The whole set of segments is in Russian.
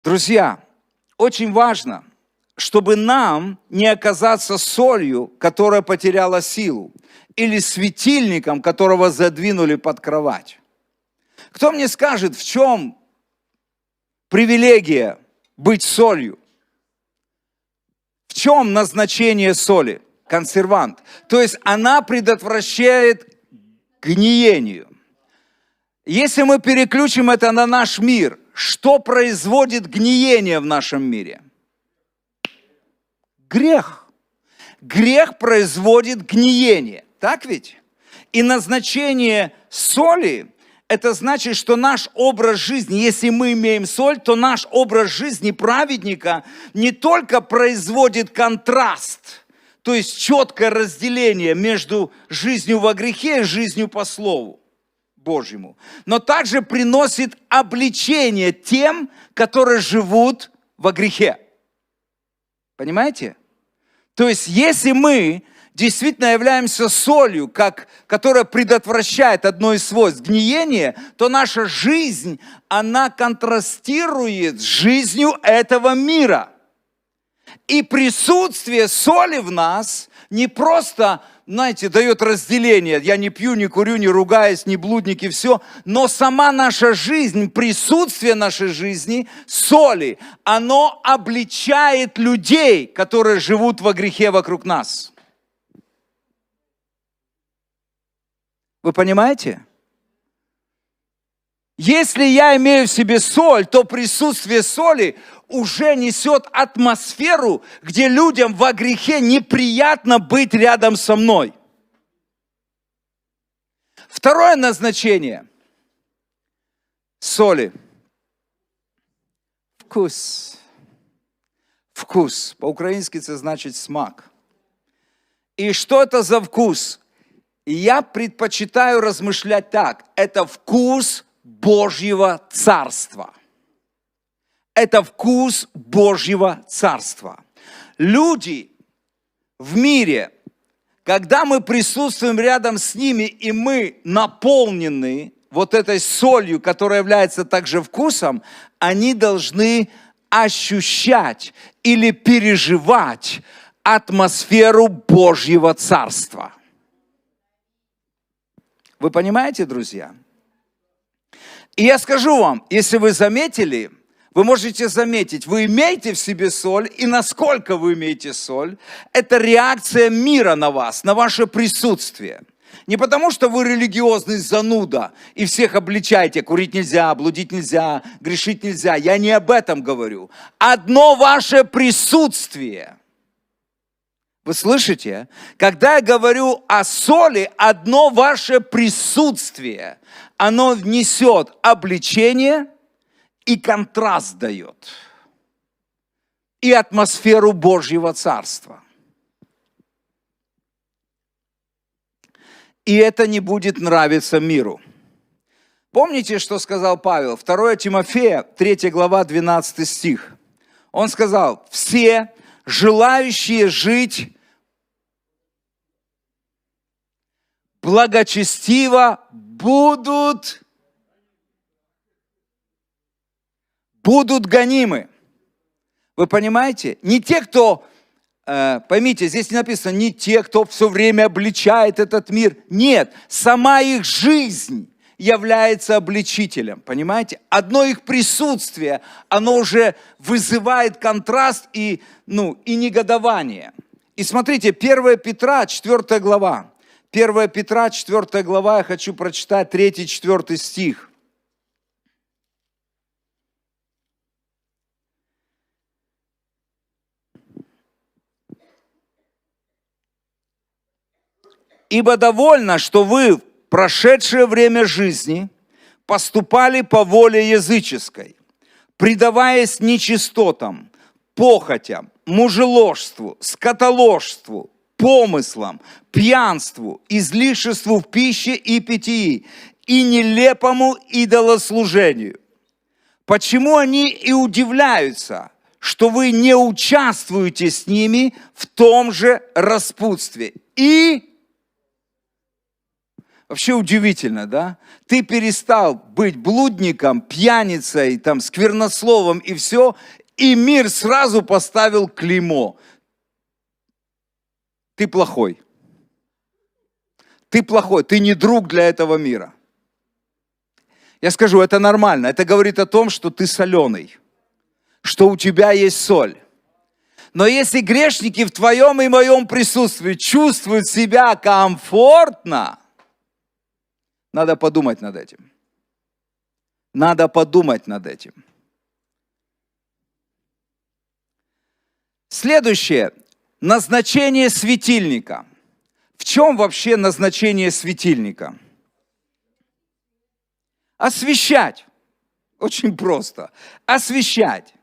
Друзья, очень важно, чтобы нам не оказаться солью, которая потеряла силу, или светильником, которого задвинули под кровать. Кто мне скажет, в чем привилегия быть солью? В чем назначение соли? Консервант. То есть она предотвращает гниению. Если мы переключим это на наш мир, что производит гниение в нашем мире? Грех. Грех производит гниение. Так ведь? И назначение соли, это значит, что наш образ жизни, если мы имеем соль, то наш образ жизни праведника не только производит контраст, то есть четкое разделение между жизнью во грехе и жизнью по Слову Божьему, но также приносит обличение тем, которые живут во грехе. Понимаете? То есть, если мы действительно являемся солью, которая предотвращает одно из свойств гниения, то наша жизнь, она контрастирует с жизнью этого мира. И присутствие соли в нас не просто, знаете, дает разделение. Я не пью, не курю, не ругаюсь, не блудник и все. Но сама наша жизнь, присутствие нашей жизни, соли, оно обличает людей, которые живут во грехе вокруг нас. Вы понимаете? Если я имею в себе соль, то присутствие соли уже несет атмосферу, где людям во грехе неприятно быть рядом со мной. Второе назначение соли. Вкус. Вкус. По-украински это значит смак. И что это за вкус? Я предпочитаю размышлять так. Это вкус Божьего Царства. Это вкус Божьего Царства. Люди в мире, когда мы присутствуем рядом с ними, и мы наполнены вот этой солью, которая является также вкусом, они должны ощущать или переживать атмосферу Божьего Царства. Вы понимаете, друзья? И я скажу вам, если вы заметили, вы можете заметить, вы имеете в себе соль, и насколько вы имеете соль, это реакция мира на вас, на ваше присутствие. Не потому, что вы религиозный зануда и всех обличаете, курить нельзя, блудить нельзя, грешить нельзя. Я не об этом говорю. Одно ваше присутствие. Вы слышите? Когда я говорю о соли, одно ваше присутствие, оно несет обличение и контраст дает. И атмосферу Божьего Царства. И это не будет нравиться миру. Помните, что сказал Павел? 2 Тимофея, 3 глава, 12 стих. Он сказал: все желающие жить благочестиво будут гонимы. Вы понимаете? Не те, кто, поймите, здесь не написано, не те, кто все время обличает этот мир. Нет, сама их жизнь является обличителем, понимаете? Одно их присутствие, оно уже вызывает контраст и негодование. И смотрите, 1 Петра, 4 глава. 1 Петра, 4 глава, я хочу прочитать 3-4 стих. «Ибо довольно, что вы в прошедшее время жизни поступали по воле языческой, предаваясь нечистотам, похотям, мужеложству, скотоложству, помыслам, пьянству, излишеству в пище и питьи и нелепому идолослужению. Почему они и удивляются, что вы не участвуете с ними в том же распутстве? И Вообще удивительно, да? Ты перестал быть блудником, пьяницей, там, сквернословом и все, и мир сразу поставил клеймо. Ты плохой. Ты плохой, ты не друг для этого мира. Я скажу, это нормально. Это говорит о том, что ты соленый, что у тебя есть соль. Но если грешники в твоем и моем присутствии чувствуют себя комфортно, надо подумать над этим. Надо подумать над этим. Следующее. Назначение светильника. В чем вообще назначение светильника? Освещать. Очень просто. Освещать.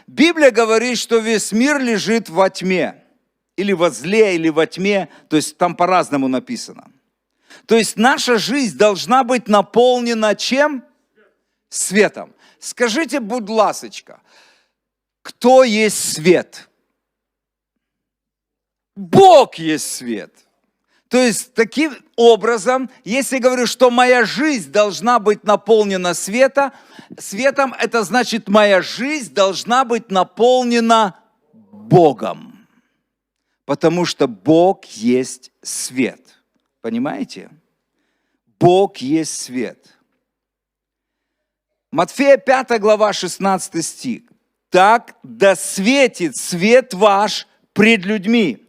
Библия говорит, что весь мир лежит во тьме. Или во зле, или во тьме. То есть там по-разному написано. То есть наша жизнь должна быть наполнена чем? Светом. Скажите, будь ласочка, кто есть свет? Бог есть свет. То есть таким образом, если я говорю, что моя жизнь должна быть наполнена светом, это значит, моя жизнь должна быть наполнена Богом. Потому что Бог есть свет. Понимаете? Бог есть свет. Матфея 5 глава 16 стих. Так да светит свет ваш пред людьми,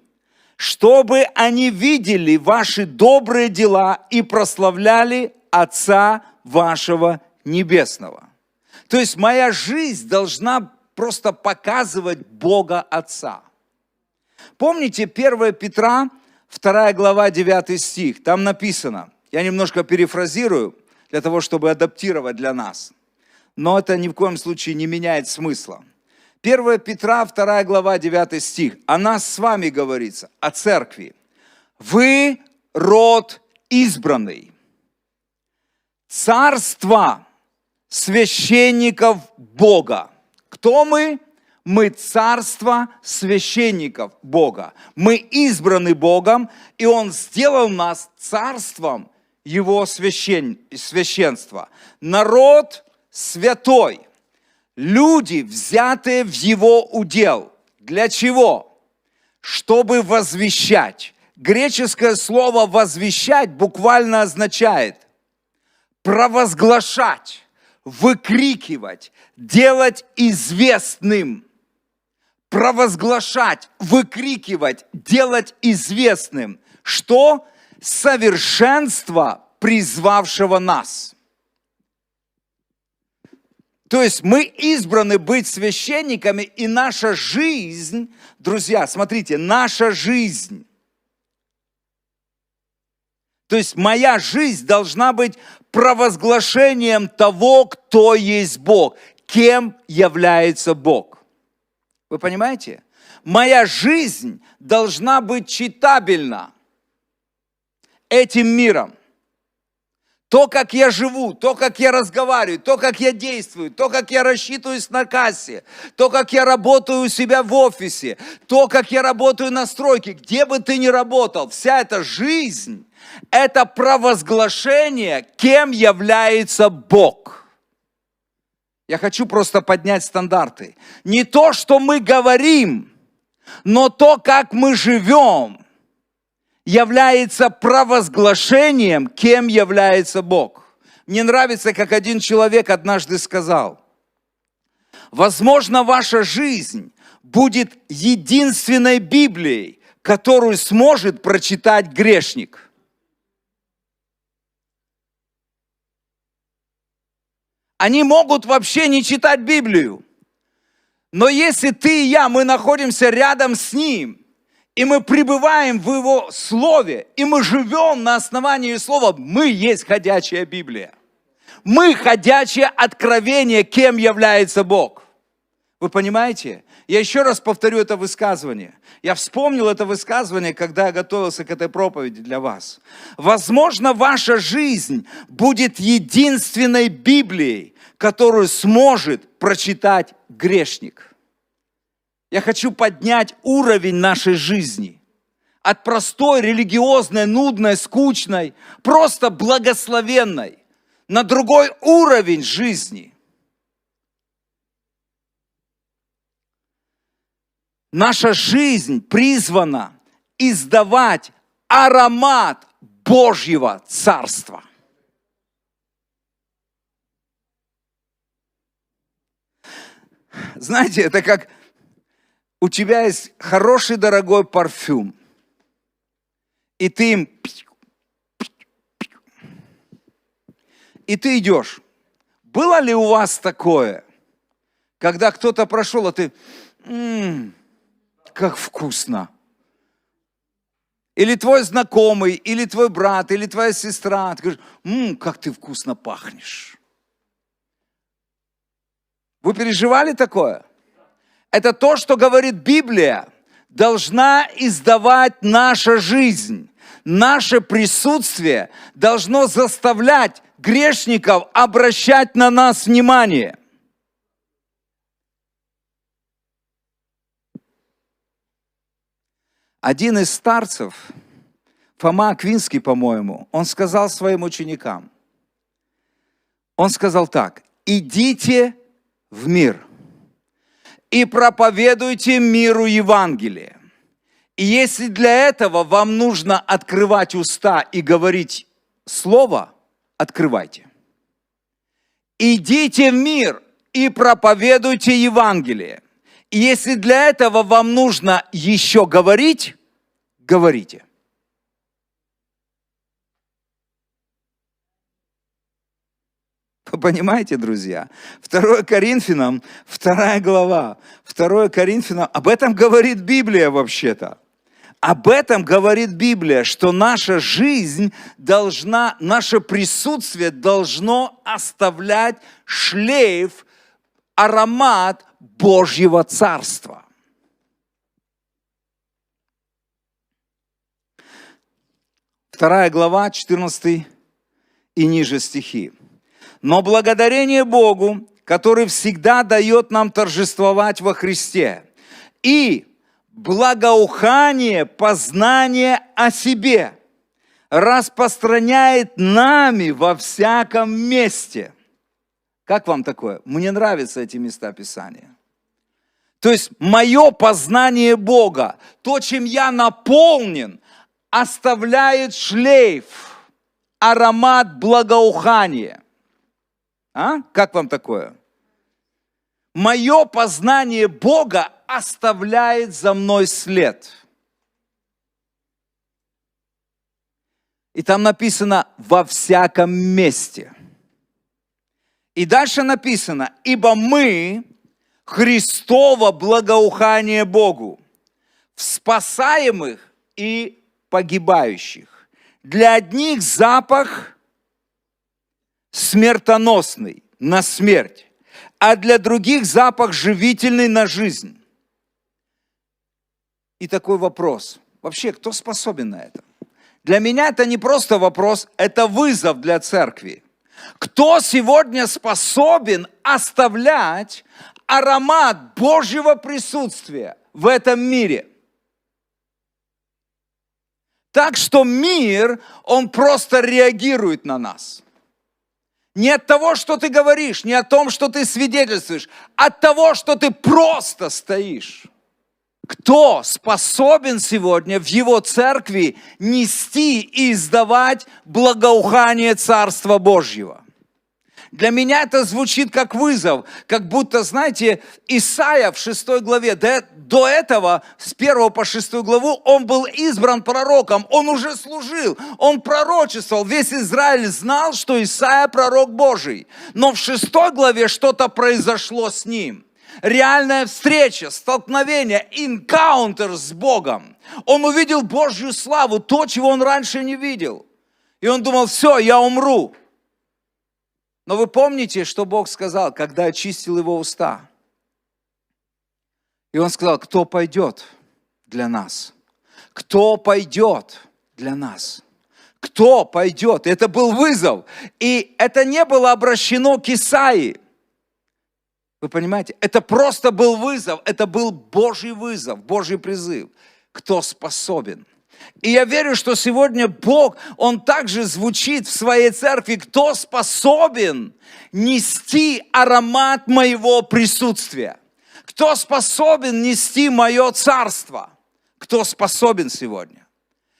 чтобы они видели ваши добрые дела и прославляли Отца вашего Небесного. То есть моя жизнь должна просто показывать Бога Отца. Помните 1 Петра, 2 глава, 9 стих, там написано, я немножко перефразирую, для того, чтобы адаптировать для нас, но это ни в коем случае не меняет смысла. 1 Петра, 2 глава, 9 стих, о нас с вами говорится, о церкви. Вы род избранный, царство священников Бога. Кто мы? Мы царство священников Бога. Мы избраны Богом, и Он сделал нас царством Его священства. Народ святой. Люди, взятые в Его удел. Для чего? Чтобы возвещать. Греческое слово «возвещать» буквально означает провозглашать, выкрикивать, делать известным. Провозглашать, выкрикивать, делать известным. Что? Совершенство, призвавшего нас. То есть мы избраны быть священниками, и наша жизнь, друзья, смотрите, наша жизнь. То есть моя жизнь должна быть провозглашением того, кто есть Бог, кем является Бог. Вы понимаете? Моя жизнь должна быть читабельна этим миром. То, как я живу, то, как я разговариваю, то, как я действую, то, как я рассчитываюсь на кассе, то, как я работаю у себя в офисе, то, как я работаю на стройке, где бы ты ни работал, вся эта жизнь – это провозглашение, кем является Бог. Я хочу просто поднять стандарты. Не то, что мы говорим, но то, как мы живем, является провозглашением, кем является Бог. Мне нравится, как один человек однажды сказал: возможно, ваша жизнь будет единственной Библией, которую сможет прочитать грешник. Они могут вообще не читать Библию. Но если ты и я, мы находимся рядом с Ним, и мы пребываем в Его Слове, и мы живем на основании Слова, мы есть ходячая Библия. Мы ходячее откровение, кем является Бог. Вы понимаете? Я еще раз повторю это высказывание. Я вспомнил это высказывание, когда я готовился к этой проповеди для вас. Возможно, ваша жизнь будет единственной Библией, которую сможет прочитать грешник. Я хочу поднять уровень нашей жизни. от простой, религиозной, нудной, скучной, просто благословенной, на другой уровень жизни. Наша жизнь призвана издавать аромат Божьего Царства. Знаете, это как у тебя есть хороший, дорогой парфюм, и ты им... И ты идешь. Было ли у вас такое, когда кто-то прошел, а ты... как вкусно. Или твой знакомый, или твой брат, или твоя сестра. Ты говоришь, как ты вкусно пахнешь. Вы переживали такое? Это то, что говорит Библия, должна издавать наша жизнь. Наше присутствие должно заставлять грешников обращать на нас внимание. Один из старцев, Фома Аквинский, по-моему, он сказал своим ученикам, он сказал так: идите в мир и проповедуйте миру Евангелие. И если для этого вам нужно открывать уста и говорить слово, открывайте. Идите в мир и проповедуйте Евангелие. И если для этого вам нужно еще говорить, говорите. Вы понимаете, друзья? 2 Коринфянам, 2 глава, 2 Коринфянам, об этом говорит Библия вообще-то. Об этом говорит Библия, что наша жизнь должна, наше присутствие должно оставлять шлейф, аромат Божьего Царства. Вторая глава, 14 и ниже стихи. Но благодарение Богу, который всегда дает нам торжествовать во Христе, и благоухание, познание о себе распространяет нами во всяком месте. Как вам такое? Мне нравятся эти места Писания. То есть мое познание Бога, то, чем я наполнен, оставляет шлейф, аромат благоухания. Как вам такое? Мое познание Бога оставляет за мной след. И там написано «во всяком месте». И дальше написано «ибо мы Христово благоухание Богу, в спасаемых и погибающих. Для одних запах смертоносный на смерть, а для других запах живительный на жизнь». И такой вопрос. Вообще, кто способен на это? Для меня это не просто вопрос, это вызов для церкви. Кто сегодня способен оставлять аромат Божьего присутствия в этом мире? Так что мир, он просто реагирует на нас. Не от того, что ты говоришь, не от том, что ты свидетельствуешь, от того, что ты просто стоишь. Кто способен сегодня в его церкви нести и издавать благоухание Царства Божьего? Для меня это звучит как вызов, как будто, знаете, Исаия в 6 главе, до этого, с 1 по 6 главу, он был избран пророком, он уже служил, он пророчествовал, весь Израиль знал, что Исаия пророк Божий. Но в 6 главе что-то произошло с ним. Реальная встреча, столкновение, энкаунтер с Богом. Он увидел Божью славу, то, чего он раньше не видел. И он думал, все, я умру. Но вы помните, что Бог сказал, когда очистил его уста? И он сказал, кто пойдет для нас? Кто пойдет для нас? Кто пойдет? Это был вызов. И это не было обращено к Исаии. Вы понимаете? Это просто был вызов. Это был Божий вызов, Божий призыв. Кто способен? И я верю, что сегодня Бог, Он также звучит в своей церкви, кто способен нести аромат моего присутствия? Кто способен нести мое царство? Кто способен сегодня?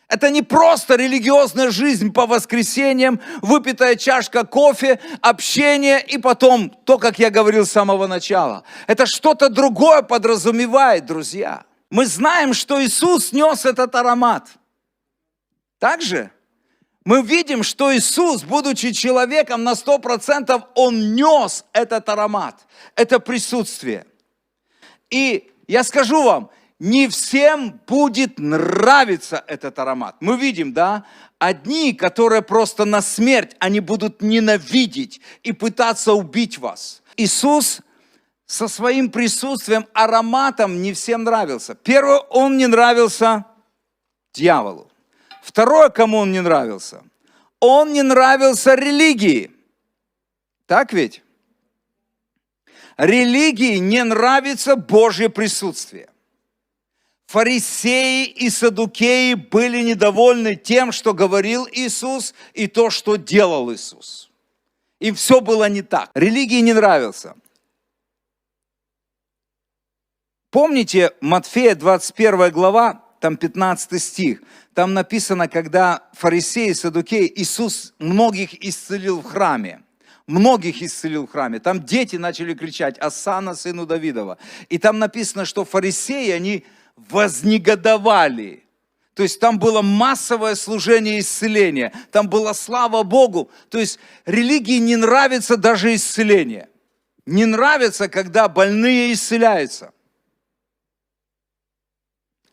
Это не просто религиозная жизнь по воскресеньям, выпитая чашка кофе, общение и потом то, как я говорил с самого начала. Это что-то другое подразумевает, друзья. Мы знаем, что Иисус нес этот аромат. Также мы видим, что Иисус, будучи человеком на 100%, Он нес этот аромат, это присутствие. И я скажу вам, не всем будет нравиться этот аромат. Мы видим, да, одни, которые просто на смерть, они будут ненавидеть и пытаться убить вас. Иисус со своим присутствием, ароматом не всем нравился. Первое, Он не нравился дьяволу. Второе, кому Он не нравился? Он не нравился религии. Так ведь? Религии не нравится Божье присутствие. Фарисеи и саддукеи были недовольны тем, что говорил Иисус, и то, что делал Иисус. Им все было не так. Религии не нравился. Помните, Матфея 21 глава, там 15 стих, там написано, когда фарисеи и саддукеи, Иисус многих исцелил в храме. Многих исцелил в храме. Там дети начали кричать: «Осанна сыну Давидова». И там написано, что фарисеи, они вознегодовали. То есть там было массовое служение исцеления. Там была слава Богу. То есть религии не нравится даже исцеление. Не нравится, когда больные исцеляются.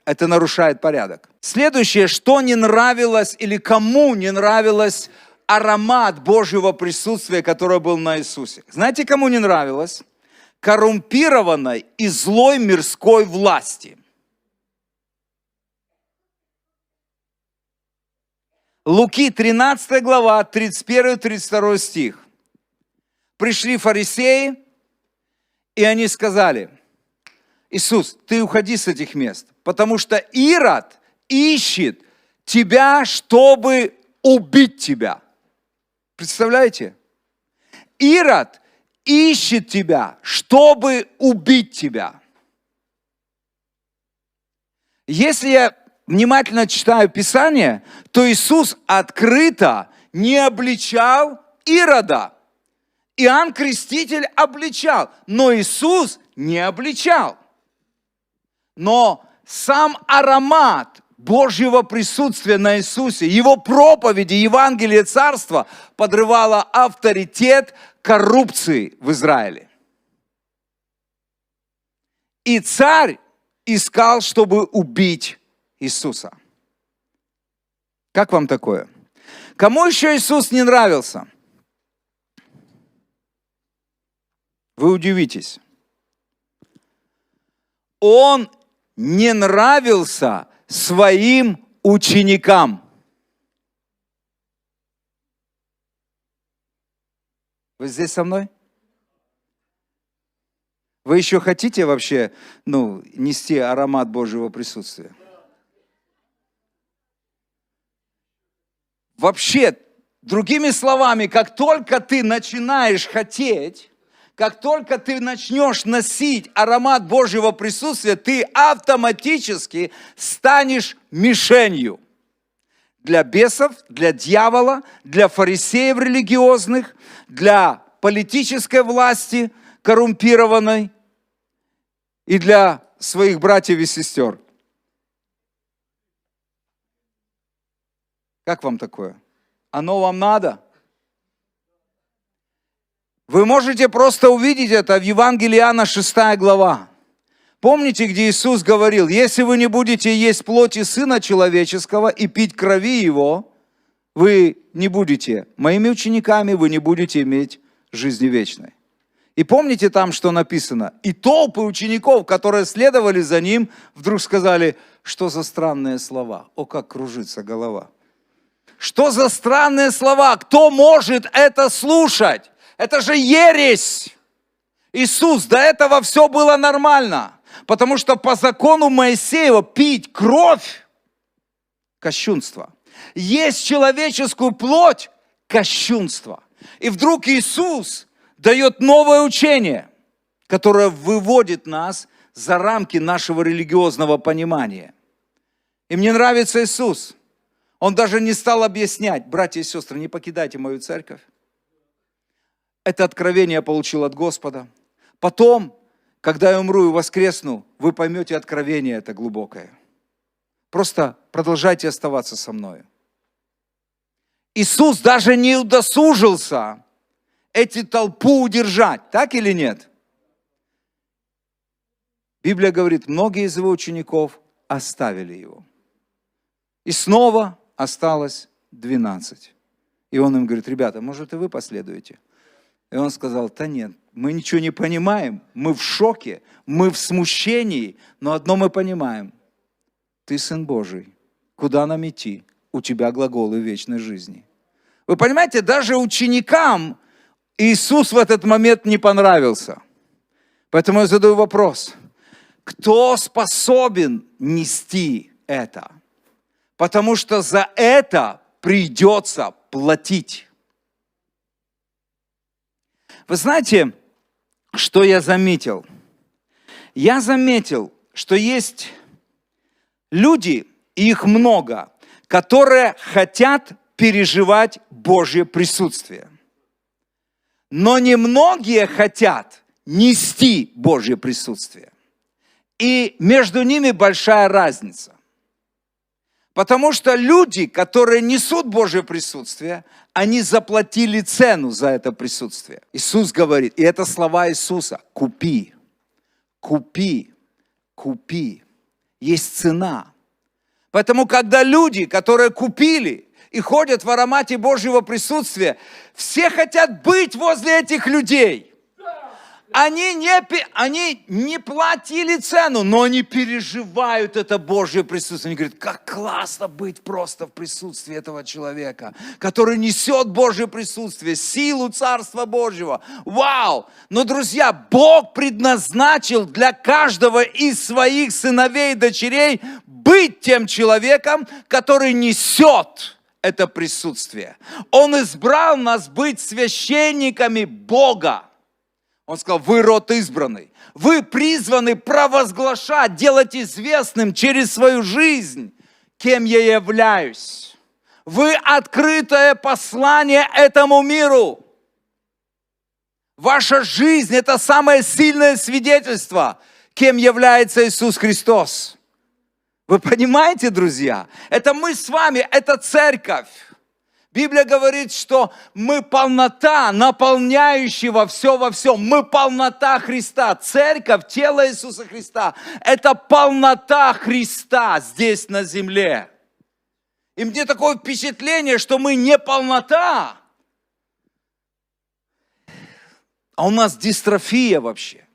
Это нарушает порядок. Следующее, что не нравилось или кому не нравилось аромат Божьего присутствия, который был на Иисусе. Знаете, кому не нравилось? Коррумпированной и злой мирской власти. Луки 13 глава, 31-32 стих. Пришли фарисеи, и они сказали: Иисус, ты уходи с этих мест, потому что Ирод ищет тебя, чтобы убить тебя. Представляете? Ирод ищет тебя, чтобы убить тебя. Если я внимательно читаю Писание, то Иисус открыто не обличал Ирода. Иоанн Креститель обличал, но Иисус не обличал. Но сам аромат Божьего присутствия на Иисусе, Его проповеди, Евангелие Царства подрывало авторитет коррупции в Израиле. И царь искал, чтобы убить Иисуса. Как вам такое? Кому еще Иисус не нравился? Вы удивитесь. Он не нравился своим ученикам. Вы здесь со мной? Вы еще хотите вообще, нести аромат Божьего присутствия? Вообще, другими словами, как только ты начинаешь хотеть, как только ты начнешь носить аромат Божьего присутствия, ты автоматически станешь мишенью для бесов, для дьявола, для фарисеев религиозных, для политической власти коррумпированной и для своих братьев и сестер. Как вам такое? Оно вам надо? Вы можете просто увидеть это в Евангелии Иоанна 6 глава. Помните, где Иисус говорил: если вы не будете есть плоти Сына Человеческого и пить крови Его, вы не будете моими учениками, вы не будете иметь жизни вечной. И помните там, что написано? И толпы учеников, которые следовали за Ним, вдруг сказали: что за странные слова? О, как кружится голова. Что за странные слова? Кто может это слушать? Это же ересь! Иисус, до этого все было нормально. Потому что по закону Моисеева пить кровь Кощунство. Есть человеческую плоть – кощунство. И вдруг Иисус дает новое учение, которое выводит нас за рамки нашего религиозного понимания. И мне нравится Иисус. Он даже не стал объяснять: братья и сестры, не покидайте мою церковь. Это откровение я получил от Господа. Потом, когда я умру и воскресну, вы поймете откровение это глубокое. Просто продолжайте оставаться со мной. Иисус даже не удосужился эту толпу удержать, так или нет? Библия говорит, многие из его учеников оставили его. И снова осталось 12. И он им говорит: ребята, может и вы последуете? И он сказал: да нет, мы ничего не понимаем, мы в шоке, мы в смущении, но одно мы понимаем. Ты Сын Божий, куда нам идти? У тебя глаголы вечной жизни. Вы понимаете, даже ученикам Иисус в этот момент не понравился. Поэтому я задаю вопрос: кто способен нести это? Потому что за это придется платить. Вы знаете, что я заметил? Я заметил, что есть люди, и их много, которые хотят переживать Божье присутствие. Но немногие хотят нести Божье присутствие. И между ними большая разница. Потому что люди, которые несут Божье присутствие, они заплатили цену за это присутствие. Иисус говорит, и это слова Иисуса: купи, купи, купи. Есть цена. Поэтому, когда люди, которые купили и ходят в аромате Божьего присутствия, все хотят быть возле этих людей. Они не платили цену, но они переживают это Божье присутствие. Они говорят: как классно быть просто в присутствии этого человека, который несет Божье присутствие, силу Царства Божьего. Вау! Но, друзья, Бог предназначил для каждого из своих сыновей и дочерей быть тем человеком, который несет это присутствие. Он избрал нас быть священниками Бога. Он сказал: вы род избранный, вы призваны провозглашать, делать известным через свою жизнь, кем я являюсь. Вы открытое послание этому миру. Ваша жизнь – это самое сильное свидетельство, кем является Иисус Христос. Вы понимаете, друзья? Это мы с вами, это церковь. Библия говорит, что мы полнота наполняющего все во всем. Мы полнота Христа. Церковь, тело Иисуса Христа – это полнота Христа здесь на земле. И мне такое впечатление, что мы не полнота, а у нас дистрофия вообще.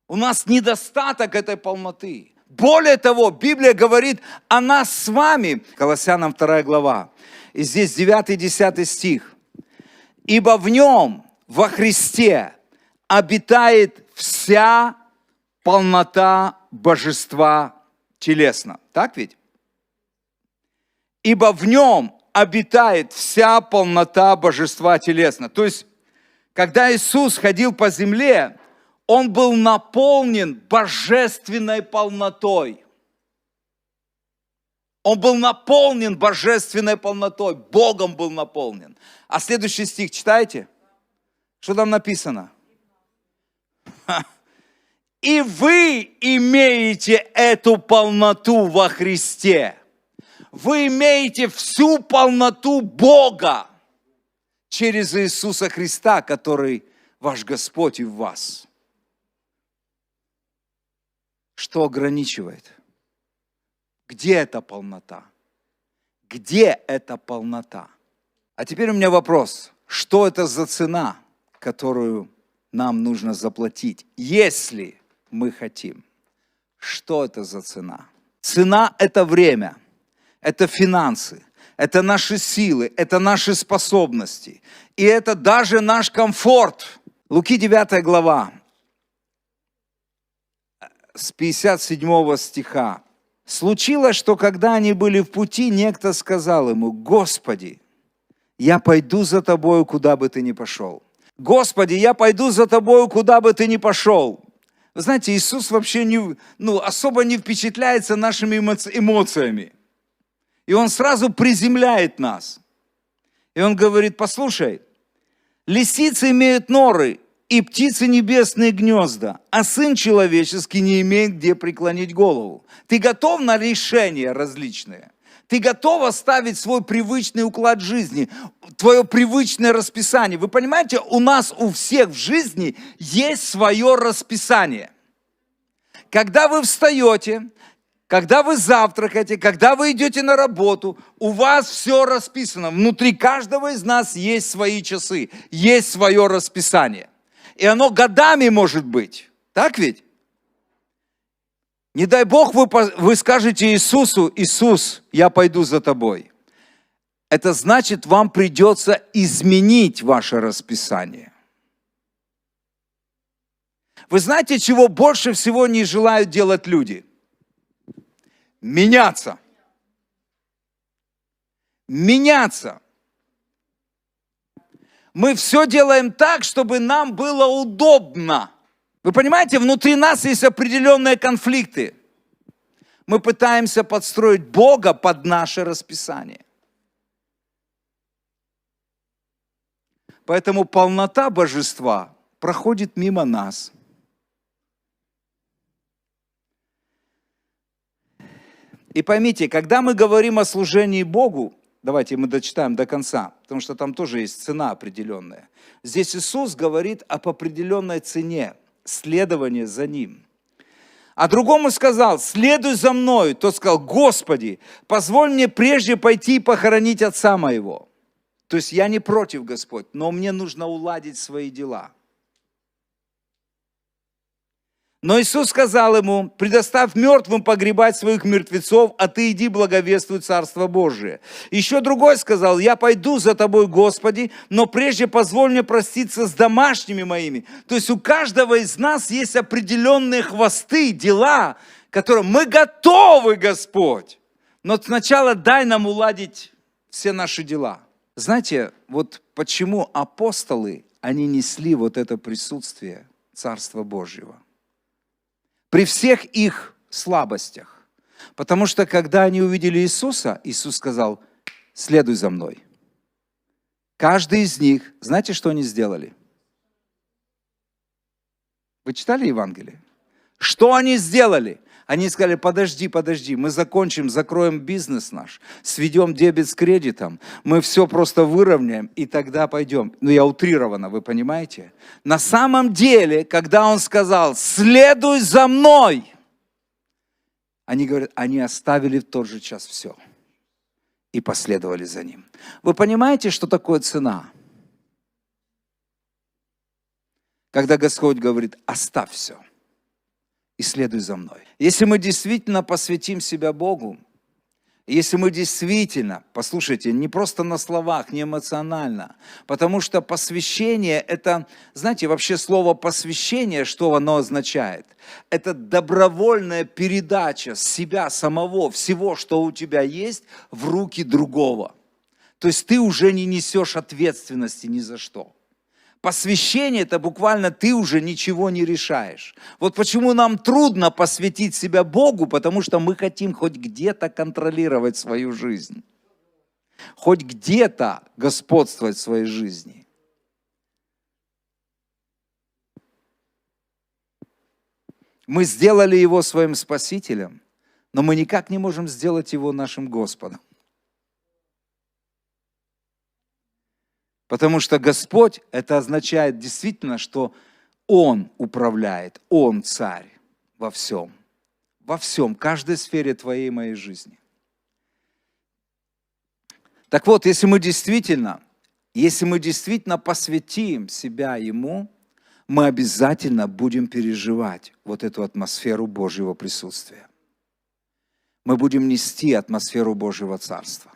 У нас недостаток этой полноты. Более того, Библия говорит о нас с вами. Колоссянам 2 глава. И здесь 9-10 стих. «Ибо в нем, во Христе, обитает вся полнота божества телесно». Так ведь? «Ибо в нем обитает вся полнота божества телесно». То есть, когда Иисус ходил по земле, Он был наполнен божественной полнотой. Он был наполнен божественной полнотой. Богом был наполнен. А следующий стих читайте. Что там написано? И вы имеете эту полноту во Христе. Вы имеете всю полноту Бога через Иисуса Христа, который ваш Господь и в вас. Что ограничивает? Где эта полнота? Где эта полнота? А теперь у меня вопрос. Что это за цена, которую нам нужно заплатить, если мы хотим? Что это за цена? Цена – это время, это финансы, это наши силы, это наши способности. И это даже наш комфорт. Луки 9 глава, с 57 стиха. случилось, что когда они были в пути, некто сказал ему: «Господи, я пойду за тобою, куда бы ты ни пошел». «Господи, я пойду за тобою, куда бы ты ни пошел». Вы знаете, Иисус вообще особо не впечатляется нашими эмоциями. И Он сразу приземляет нас. И Он говорит: послушай, лисицы имеют норы, и птицы небесные гнезда, а Сын Человеческий не имеет где преклонить голову. Ты готов на решения различные? Ты готов оставить свой привычный уклад жизни, твое привычное расписание? Вы понимаете, у нас у всех в жизни есть свое расписание. Когда вы встаете, когда вы завтракаете, когда вы идете на работу, у вас все расписано. Внутри каждого из нас есть свои часы, есть свое расписание. И оно годами может быть. Так ведь? Не дай Бог, вы скажете Иисусу: «Иисус, я пойду за тобой». Это значит, вам придется изменить ваше расписание. Вы знаете, чего больше всего не желают делать люди? Меняться. Меняться. Мы все делаем так, чтобы нам было удобно. Вы понимаете, внутри нас есть определенные конфликты. Мы пытаемся подстроить Бога под наше расписание. Поэтому полнота божества проходит мимо нас. И поймите, когда мы говорим о служении Богу, давайте мы дочитаем до конца, потому что там тоже есть цена определенная. Здесь Иисус говорит об определенной цене, следование за Ним. А другому сказал: «Следуй за мною». Тот сказал: «Господи, позволь мне прежде пойти и похоронить отца моего». То есть я не против, Господь, но мне нужно уладить свои дела. Но Иисус сказал ему: «Предоставь мертвым погребать своих мертвецов, а ты иди благовествуй Царство Божие». Еще другой сказал: «Я пойду за тобой, Господи, но прежде позволь мне проститься с домашними моими». То есть у каждого из нас есть определенные хвосты, дела, которые мы готовы, Господь. Но сначала дай нам уладить все наши дела. Знаете, вот почему апостолы, они несли вот это присутствие Царства Божьего. При всех их слабостях. Потому что, когда они увидели Иисуса, Иисус сказал: «Следуй за мной». Каждый из них, знаете, что они сделали? Вы читали Евангелие? Что они сделали? Они сказали: подожди, мы закончим, закроем бизнес наш, сведем дебет с кредитом, мы все просто выровняем и тогда пойдем. Ну, я утрированно, вы понимаете? На самом деле, когда он сказал: следуй за мной, они говорят, они оставили в тот же час все и последовали за ним. Вы понимаете, что такое цена? Когда Господь говорит: оставь все и следуй за мной. Если мы действительно посвятим себя Богу, если мы действительно, послушайте, не просто на словах, не эмоционально, потому что посвящение – это, знаете, вообще слово посвящение, что оно означает? Это добровольная передача себя самого, всего, что у тебя есть, в руки другого. То есть ты уже не несешь ответственности ни за что. Посвящение – это буквально ты уже ничего не решаешь. Вот почему нам трудно посвятить себя Богу, потому что мы хотим хоть где-то контролировать свою жизнь. Хоть где-то господствовать в своей жизни. Мы сделали Его своим Спасителем, но мы никак не можем сделать Его нашим Господом. Потому что Господь, это означает действительно, что Он управляет, Он царь во всем, каждой сфере твоей и моей жизни. Так вот, если мы действительно посвятим себя Ему, мы обязательно будем переживать вот эту атмосферу Божьего присутствия. Мы будем нести атмосферу Божьего Царства.